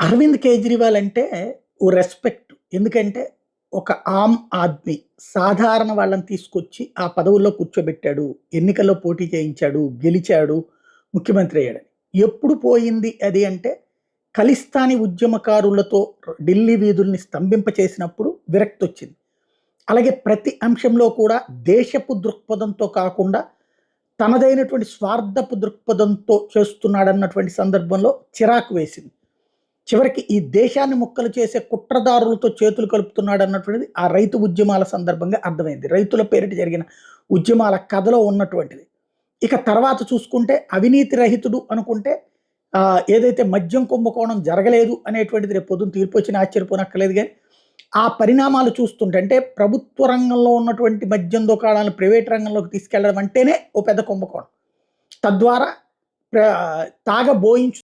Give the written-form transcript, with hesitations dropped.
అరవింద్ కేజ్రీవాల్ అంటే ఓ రెస్పెక్ట్. ఎందుకంటే ఒక ఆమ్ ఆద్మీ సాధారణ వాళ్ళని తీసుకొచ్చి ఆ పదవుల్లో కూర్చోబెట్టాడు. ఎన్నికల్లో పోటీ చేయించాడు, గెలిచాడు, ముఖ్యమంత్రి అయ్యాడని. ఎప్పుడు పోయింది అది అంటే ఖలిస్తానీ ఉద్యమకారులతో ఢిల్లీ వీధుల్ని స్తంభింపచేసినప్పుడు విరక్తొచ్చింది. అలాగే ప్రతి అంశంలో కూడా దేశపు దృక్పథంతో కాకుండా తనదైనటువంటి స్వార్థపు దృక్పథంతో చేస్తున్నాడన్నటువంటి సందర్భంలో చిరాకు వేసింది. చివరికి ఈ దేశాన్ని ముక్కలు చేసే కుట్రదారులతో చేతులు కలుపుతున్నాడు అన్నటువంటిది ఆ రైతు ఉద్యమాల సందర్భంగా అర్థమైంది. రైతుల పేరిట జరిగిన ఉద్యమాల కథలో ఉన్నటువంటిది. ఇక తర్వాత చూసుకుంటే అవినీతి రహితుడు అనుకుంటే ఏదైతే మద్యం కుంభకోణం జరగలేదు అనేటువంటిది రేపు పొద్దున్న తీర్పు వచ్చినా ఆశ్చర్యపోనక్కర్లేదు గానీ, ఆ పరిణామాలు చూస్తుంటే అంటే ప్రభుత్వ రంగంలో ఉన్నటువంటి మద్యం దుకాణాలను ప్రైవేట్ రంగంలోకి తీసుకెళ్లడం అంటేనే ఓ పెద్ద కుంభకోణం. తద్వారా ప్ర తాగబోయించు